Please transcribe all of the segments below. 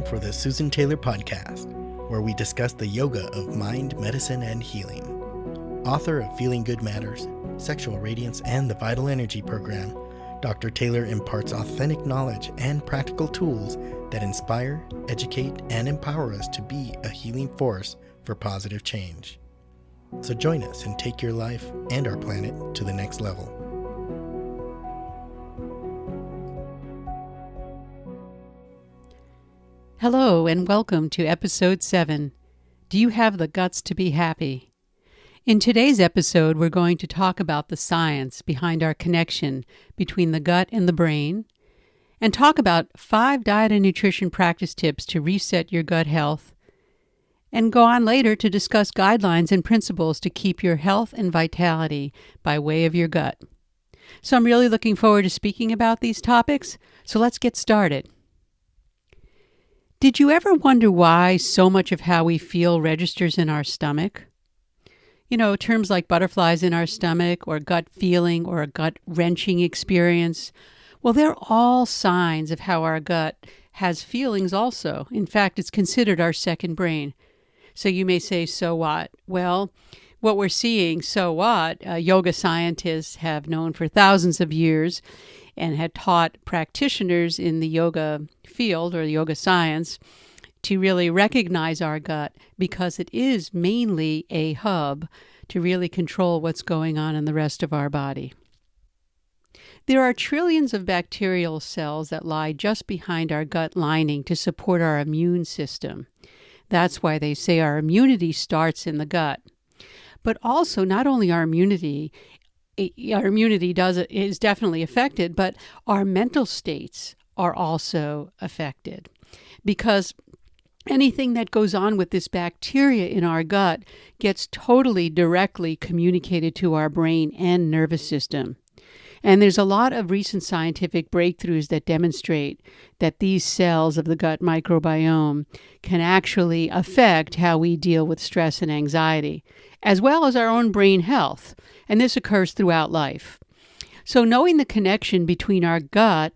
for the Susan Taylor Podcast, where we discuss the yoga of mind, medicine, and healing. Author of Feeling Good Matters, Sexual Radiance, and the Vital Energy Program, Dr. Taylor imparts authentic knowledge and practical tools that inspire, educate, and empower us to be a healing force for positive change. So join us and take your life and our planet to the next level. Hello and welcome to episode 7. Do you have the guts to be happy? In today's episode, we're going to talk about the science behind our connection between the gut and the brain, and talk about 5 diet and nutrition practice tips to reset your gut health, and go on later to discuss guidelines and principles to keep your health and vitality by way of your gut. So I'm really looking forward to speaking about these topics, so let's get started. Did you ever wonder why so much of how we feel registers in our stomach? You know, terms like butterflies in our stomach or gut feeling or a gut wrenching experience. Well, they're all signs of how our gut has feelings also. In fact, it's considered our second brain. So you may say, so what? Well, what we're seeing, so what? Yoga scientists have known for thousands of years and had taught practitioners in the yoga field or yoga science to really recognize our gut because it is mainly a hub to really control what's going on in the rest of our body. There are trillions of bacterial cells that lie just behind our gut lining to support our immune system. That's why they say our immunity starts in the gut. But also, not only our immunity is definitely affected, but our mental states are also affected. Because anything that goes on with this bacteria in our gut gets totally directly communicated to our brain and nervous system. And there's a lot of recent scientific breakthroughs that demonstrate that these cells of the gut microbiome can actually affect how we deal with stress and anxiety, as well as our own brain health. And this occurs throughout life. So knowing the connection between our gut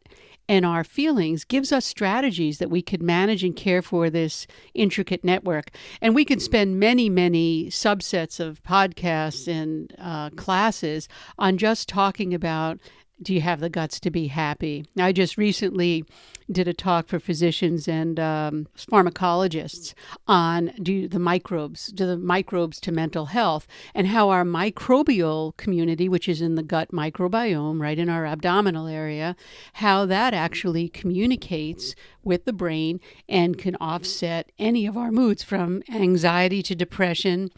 and our feelings gives us strategies that we could manage and care for this intricate network. And we could spend many, many subsets of podcasts and classes on just talking about, do you have the guts to be happy? I just recently did a talk for physicians and pharmacologists on the microbes to mental health, and how our microbial community, which is in the gut microbiome, right in our abdominal area, how that actually communicates with the brain and can offset any of our moods, from anxiety to depression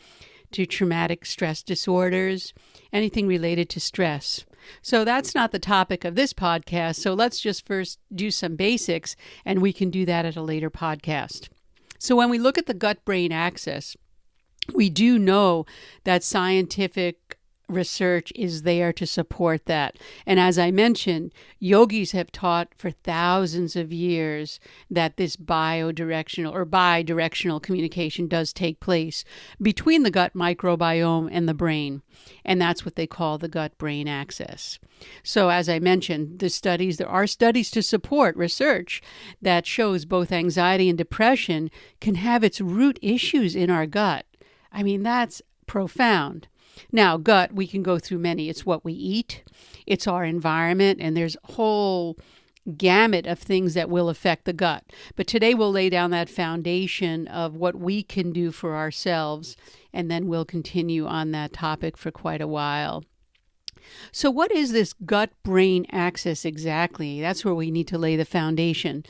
to traumatic stress disorders, anything related to stress. So that's not the topic of this podcast. So let's just first do some basics, and we can do that at a later podcast. So when we look at the gut-brain axis, we do know that scientific research is there to support that. And as I mentioned, yogis have taught for thousands of years that this bidirectional communication does take place between the gut microbiome and the brain. And that's what they call the gut-brain axis. So as I mentioned, there are studies to support research that shows both anxiety and depression can have its root issues in our gut. I mean, that's profound. Now, gut, we can go through many. It's what we eat, it's our environment, and there's a whole gamut of things that will affect the gut. But today we'll lay down that foundation of what we can do for ourselves, and then we'll continue on that topic for quite a while. So what is this gut-brain axis exactly? That's where we need to lay the foundation.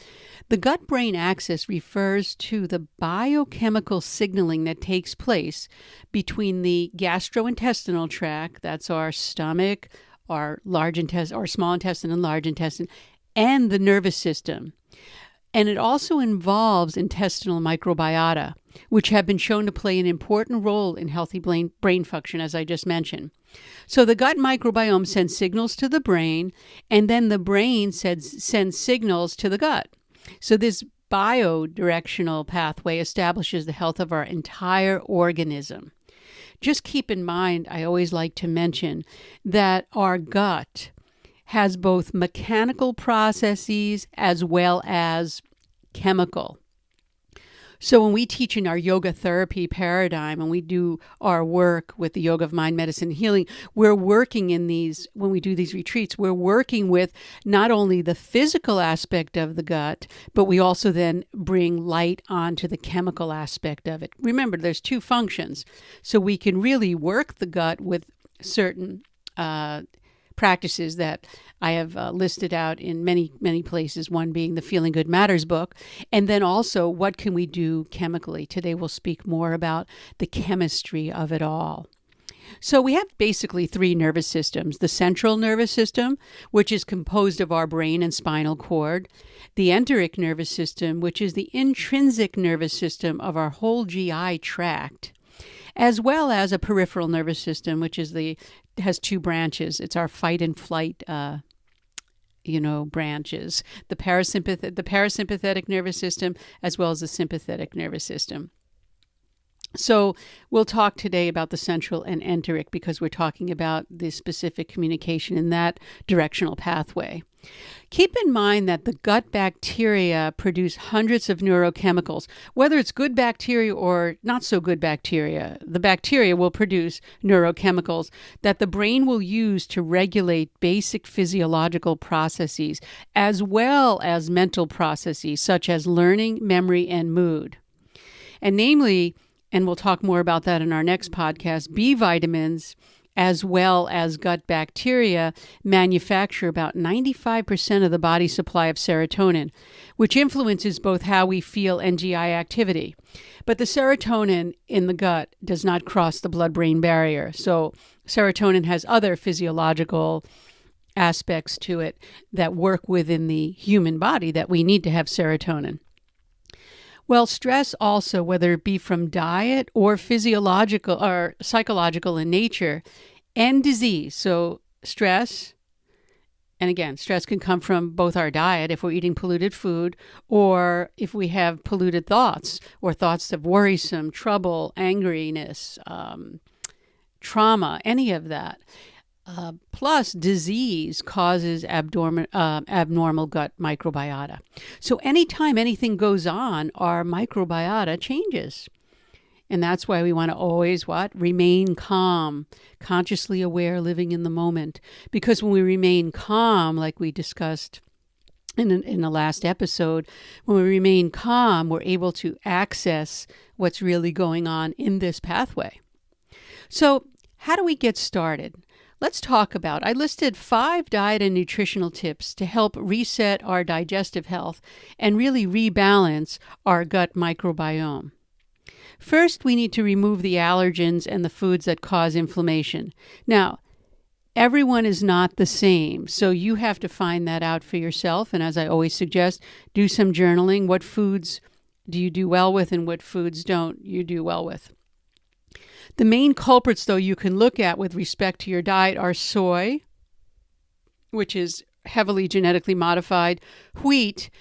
The gut-brain axis refers to the biochemical signaling that takes place between the gastrointestinal tract, that's our stomach, our small intestine and large intestine, and the nervous system. And it also involves intestinal microbiota, which have been shown to play an important role in healthy brain function, as I just mentioned. So the gut microbiome sends signals to the brain, and then the brain sends signals to the gut. So this biodirectional pathway establishes the health of our entire organism. Just keep in mind, I always like to mention that our gut has both mechanical processes as well as chemical. So when we teach in our yoga therapy paradigm and we do our work with the yoga of mind, medicine, and healing, we're working in these, when we do these retreats, we're working with not only the physical aspect of the gut, but we also then bring light onto the chemical aspect of it. Remember, there's two functions. So we can really work the gut with certain practices that I have listed out in many, many places, one being the Feeling Good Matters book. And then also, what can we do chemically? Today we'll speak more about the chemistry of it all. So we have basically three nervous systems: the central nervous system, which is composed of our brain and spinal cord; the enteric nervous system, which is the intrinsic nervous system of our whole GI tract; as well as a peripheral nervous system, which is has two branches. It's our fight and flight, branches. The parasympathetic nervous system, as well as the sympathetic nervous system. So we'll talk today about the central and enteric because we're talking about the specific communication in that directional pathway. Keep in mind that the gut bacteria produce hundreds of neurochemicals. Whether it's good bacteria or not so good bacteria, the bacteria will produce neurochemicals that the brain will use to regulate basic physiological processes as well as mental processes such as learning, memory, and mood. And namely, and we'll talk more about that in our next podcast, B vitamins as well as gut bacteria manufacture about 95% of the body's supply of serotonin, which influences both how we feel and GI activity. But the serotonin in the gut does not cross the blood-brain barrier. So serotonin has other physiological aspects to it that work within the human body that we need to have serotonin. Well, stress also, whether it be from diet or physiological or psychological in nature, and disease. So stress, and again, stress can come from both our diet if we're eating polluted food or if we have polluted thoughts or thoughts of worrisome, trouble, angriness, trauma, any of that. Plus, disease causes abnormal gut microbiota. So anytime anything goes on, our microbiota changes. And that's why we want to always remain calm, consciously aware, living in the moment. Because when we remain calm, like we discussed in the last episode, when we remain calm, we're able to access what's really going on in this pathway. So how do we get started? Let's talk about, I listed 5 diet and nutritional tips to help reset our digestive health and really rebalance our gut microbiome. First, we need to remove the allergens and the foods that cause inflammation. Now, everyone is not the same, so you have to find that out for yourself. And as I always suggest, do some journaling. What foods do you do well with and what foods don't you do well with? The main culprits, though, you can look at with respect to your diet are soy, which is heavily genetically modified. Wheat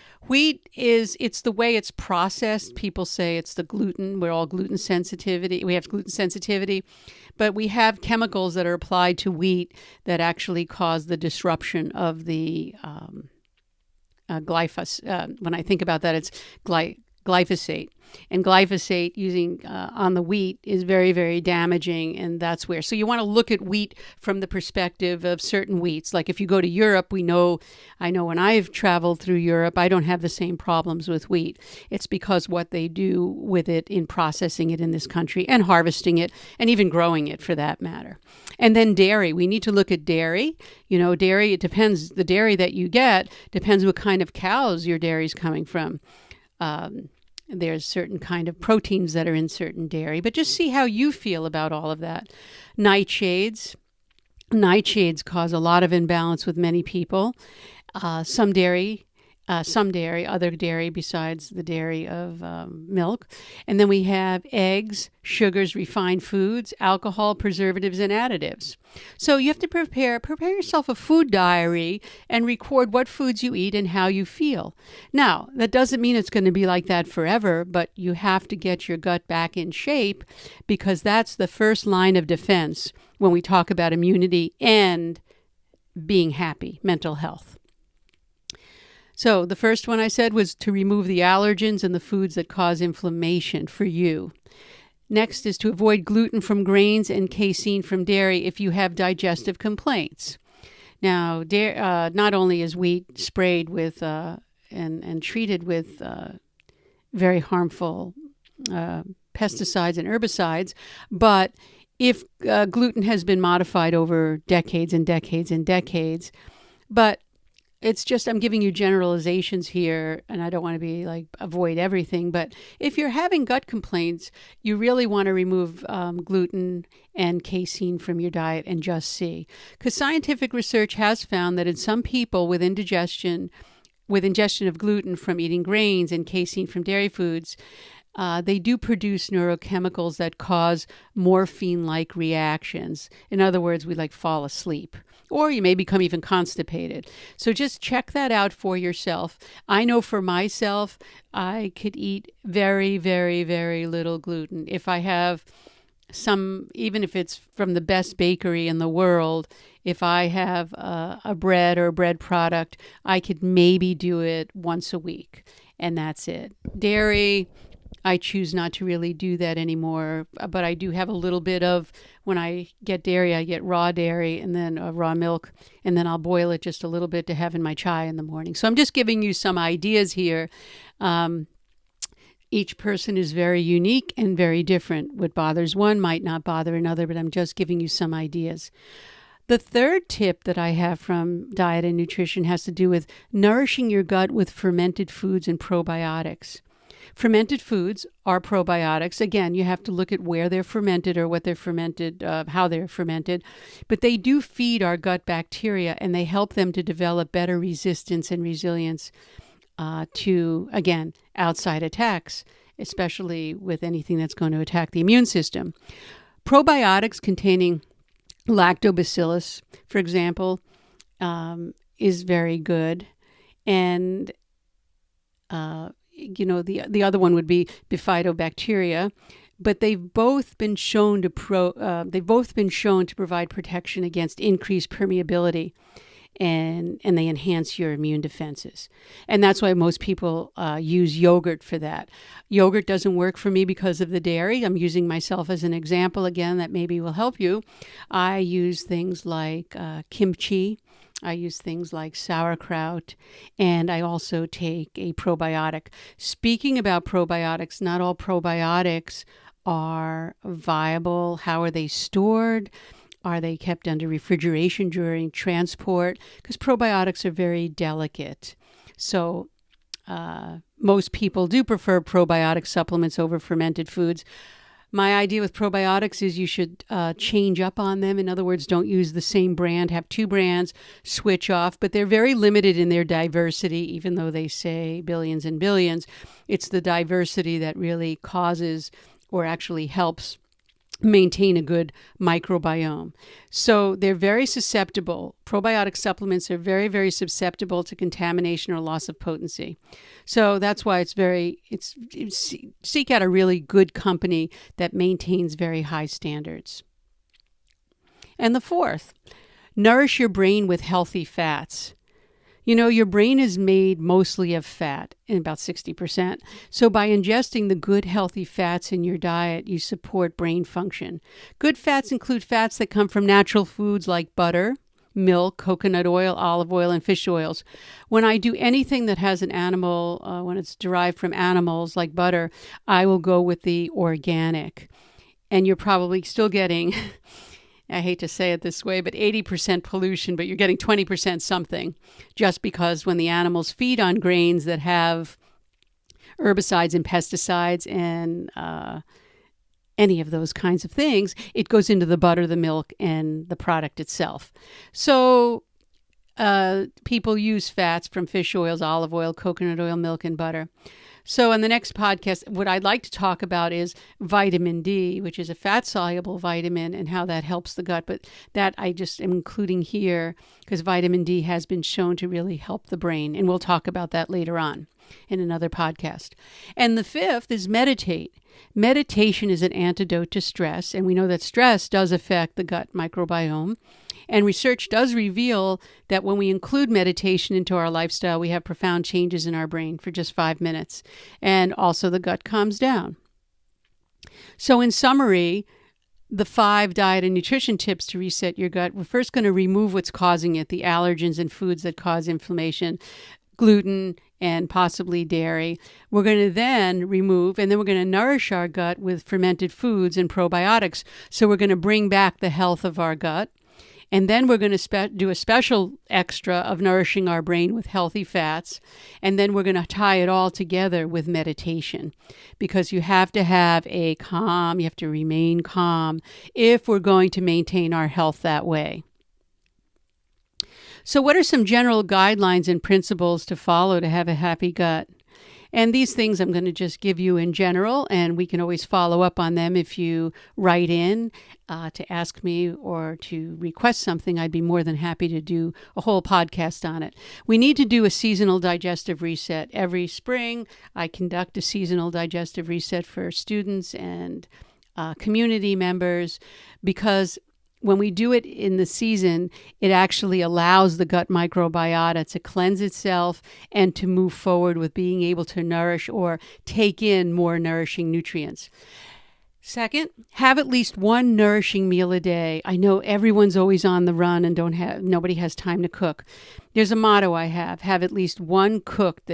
it's the way it's processed. People say it's the gluten. We're all gluten sensitivity. We have gluten sensitivity, but we have chemicals that are applied to wheat that actually cause the disruption of the glyphosate. When I think about that, it's glyphosate. And glyphosate using on the wheat is very, very damaging, and that's where. So you want to look at wheat from the perspective of certain wheats. Like if you go to Europe, I know when I've traveled through Europe, I don't have the same problems with wheat. It's because what they do with it in processing it in this country and harvesting it and even growing it for that matter. And then dairy. We need to look at dairy. Dairy, it depends. The dairy that you get depends what kind of cows your dairy is coming from. There's certain kind of proteins that are in certain dairy, but just see how you feel about all of that. Nightshades cause a lot of imbalance with many people. Some dairy, other dairy besides the dairy of milk. And then we have eggs, sugars, refined foods, alcohol, preservatives, and additives. So you have to prepare yourself a food diary and record what foods you eat and how you feel. Now, that doesn't mean it's going to be like that forever, but you have to get your gut back in shape because that's the first line of defense when we talk about immunity and being happy, mental health. So the first one I said was to remove the allergens and the foods that cause inflammation for you. Next is to avoid gluten from grains and casein from dairy if you have digestive complaints. Now, not only is wheat sprayed with and treated with very harmful pesticides and herbicides, but if gluten has been modified over decades and decades and decades, but it's just, I'm giving you generalizations here, and I don't want to be like avoid everything, but if you're having gut complaints, you really want to remove gluten and casein from your diet and just see. Because scientific research has found that in some people with ingestion of gluten from eating grains and casein from dairy foods, they do produce neurochemicals that cause morphine-like reactions. In other words, we like fall asleep, or you may become even constipated. So just check that out for yourself. I know for myself, I could eat very, very, very little gluten. If I have even if it's from the best bakery in the world, if I have a bread or a bread product, I could maybe do it once a week, and that's it. Dairy, I choose not to really do that anymore, but I do have a little bit of, when I get dairy, I get raw dairy and then raw milk, and then I'll boil it just a little bit to have in my chai in the morning. So I'm just giving you some ideas here. Each person is very unique and very different. What bothers one might not bother another, but I'm just giving you some ideas. The third tip that I have from diet and nutrition has to do with nourishing your gut with fermented foods and probiotics. Fermented foods are probiotics. Again, you have to look at where they're fermented or what they're fermented, how they're fermented. But they do feed our gut bacteria, and they help them to develop better resistance and resilience to, again, outside attacks, especially with anything that's going to attack the immune system. Probiotics containing lactobacillus, for example, is very good. And the other one would be bifidobacteria, but they've both been shown to provide protection against increased permeability, and they enhance your immune defenses. And that's why most people use yogurt for that. Yogurt doesn't work for me because of the dairy. I'm using myself as an example again that maybe will help you. I use things like kimchi. I use things like sauerkraut, and I also take a probiotic. Speaking about probiotics, not all probiotics are viable. How are they stored? Are they kept under refrigeration during transport? Because probiotics are very delicate. So most people do prefer probiotic supplements over fermented foods. My idea with probiotics is you should change up on them. In other words, don't use the same brand, have two brands, switch off. But they're very limited in their diversity, even though they say billions and billions. It's the diversity that really causes or actually helps maintain a good microbiome. So they're very susceptible. Probiotic supplements are very, very susceptible to contamination or loss of potency. So that's why seek out a really good company that maintains very high standards. And the fourth, nourish your brain with healthy fats. You know, your brain is made mostly of fat, in about 60%. So by ingesting the good, healthy fats in your diet, you support brain function. Good fats include fats that come from natural foods like butter, milk, coconut oil, olive oil, and fish oils. When I do anything that has an animal, when it's derived from animals like butter, I will go with the organic. And you're probably still getting... I hate to say it this way, but 80% pollution, but you're getting 20% something, just because when the animals feed on grains that have herbicides and pesticides and any of those kinds of things, it goes into the butter, the milk, and the product itself. So people use fats from fish oils, olive oil, coconut oil, milk, and butter. So in the next podcast, what I'd like to talk about is vitamin D, which is a fat-soluble vitamin, and how that helps the gut. But that I just am including here because vitamin D has been shown to really help the brain. And we'll talk about that later on in another podcast. And the fifth is meditate. Meditation is an antidote to stress. And we know that stress does affect the gut microbiome. And research does reveal that when we include meditation into our lifestyle, we have profound changes in our brain for just 5 minutes. And also the gut calms down. So in summary, the 5 diet and nutrition tips to reset your gut, we're first going to remove what's causing it, the allergens and foods that cause inflammation, gluten, and possibly dairy. We're going to then remove, and then we're going to nourish our gut with fermented foods and probiotics. So we're going to bring back the health of our gut. And then we're going to do a special extra of nourishing our brain with healthy fats. And then we're going to tie it all together with meditation, because you have to have you have to remain calm if we're going to maintain our health that way. So what are some general guidelines and principles to follow to have a happy gut? And these things I'm going to just give you in general, and we can always follow up on them if you write in to ask me or to request something. I'd be more than happy to do a whole podcast on it. We need to do a seasonal digestive reset. Every spring, I conduct a seasonal digestive reset for students and community members, because when we do it in the season, it actually allows the gut microbiota to cleanse itself and to move forward with being able to nourish or take in more nourishing nutrients. Second, have at least one nourishing meal a day. I know everyone's always on the run and nobody has time to cook. There's a motto I have at least one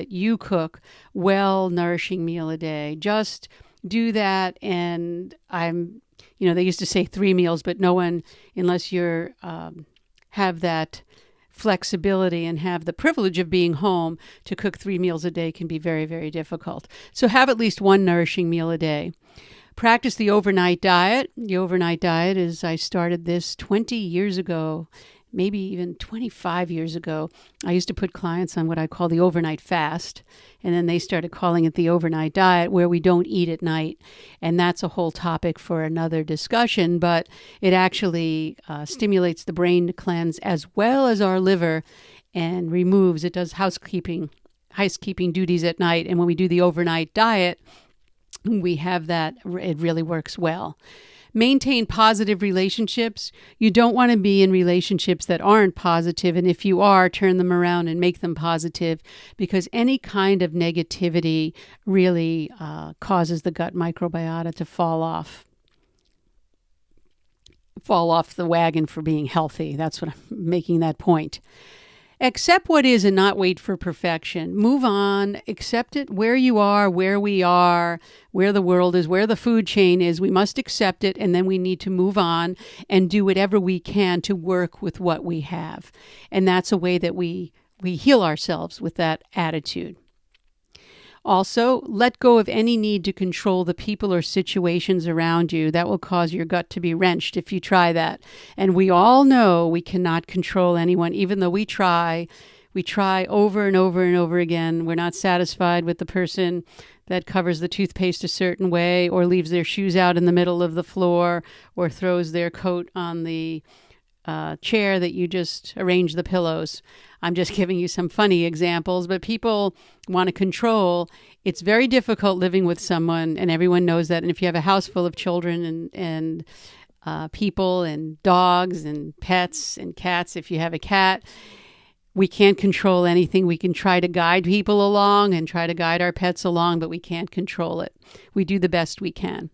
you cook, well nourishing meal a day. Just do that, and they used to say 3 meals, but no one, unless you're have that flexibility and have the privilege of being home to cook 3 meals a day, can be very, very difficult. So have at least one nourishing meal a day. Practice the overnight diet. The overnight diet I started this 20 years ago, maybe even 25 years ago. I used to put clients on what I call the overnight fast, and then they started calling it the overnight diet, where we don't eat at night. And that's a whole topic for another discussion, but it actually stimulates the brain to cleanse as well as our liver, and it does housekeeping duties at night. And when we do the overnight diet, we have that, it really works well. Maintain positive relationships. You don't want to be in relationships that aren't positive, and if you are, turn them around and make them positive, because any kind of negativity really causes the gut microbiota to fall off the wagon for being healthy. That's what I'm making that point. Accept what is and not wait for perfection. Move on. Accept it where you are, where we are, where the world is, where the food chain is. We must accept it, and then we need to move on and do whatever we can to work with what we have. And that's a way that we heal ourselves with that attitude. Also, let go of any need to control the people or situations around you. That will cause your gut to be wrenched if you try that. And we all know we cannot control anyone, even though we try. We try over and over and over again. We're not satisfied with the person that covers the toothpaste a certain way, or leaves their shoes out in the middle of the floor, or throws their coat on the chair that you just arranged the pillows. I'm just giving you some funny examples, but people want to control. It's very difficult living with someone, and everyone knows that. And if you have a house full of children and people and dogs and pets and cats, if you have a cat, we can't control anything. We can try to guide people along and try to guide our pets along, but we can't control it. We do the best we can.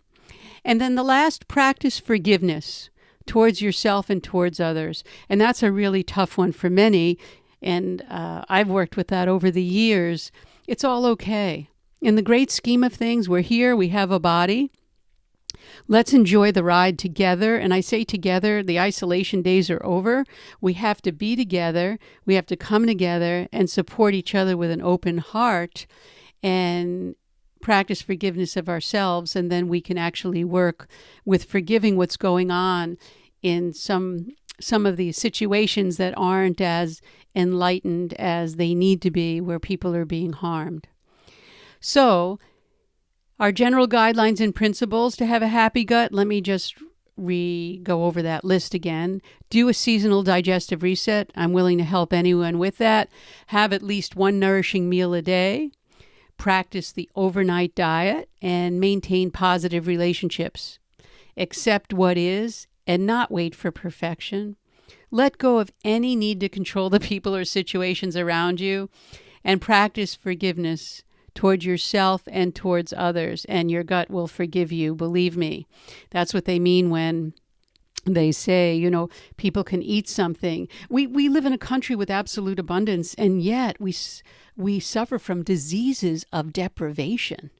And then the last, practice forgiveness towards yourself and towards others. And that's a really tough one for many. And I've worked with that over the years. It's all okay. In the great scheme of things, we're here, we have a body. Let's enjoy the ride together. And I say together, the isolation days are over. We have to be together. We have to come together and support each other with an open heart and practice forgiveness of ourselves. And then we can actually work with forgiving what's going on in some of these situations that aren't as enlightened as they need to be, where people are being harmed. So, our general guidelines and principles to have a happy gut, let me just go over that list again. Do a seasonal digestive reset. I'm willing to help anyone with that. Have at least one nourishing meal a day. Practice the overnight diet and maintain positive relationships. Accept what is and not wait for perfection. Let go of any need to control the people or situations around you, and practice forgiveness towards yourself and towards others, and your gut will forgive you. Believe me. That's what they mean when they say, people can eat something. We live in a country with absolute abundance, and yet we suffer from diseases of deprivation.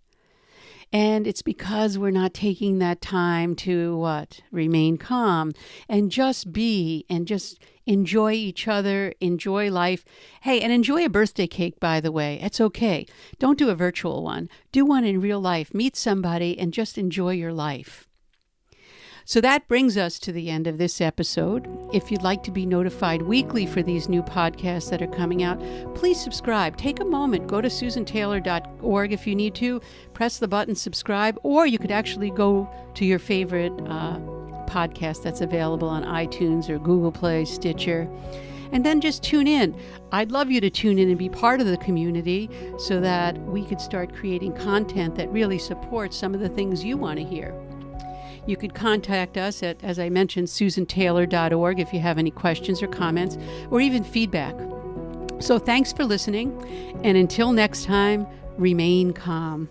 And it's because we're not taking that time to remain calm and just be and just enjoy each other, enjoy life. Hey, and enjoy a birthday cake, by the way. It's okay. Don't do a virtual one. Do one in real life. Meet somebody and just enjoy your life. So that brings us to the end of this episode. If you'd like to be notified weekly for these new podcasts that are coming out, please subscribe. Take a moment. Go to susantaylor.org if you need to. Press the button subscribe, or you could actually go to your favorite podcast that's available on iTunes or Google Play, Stitcher, and then just tune in. I'd love you to tune in and be part of the community so that we could start creating content that really supports some of the things you want to hear. You could contact us at, as I mentioned, susantaylor.org if you have any questions or comments or even feedback. So thanks for listening, and until next time, remain calm.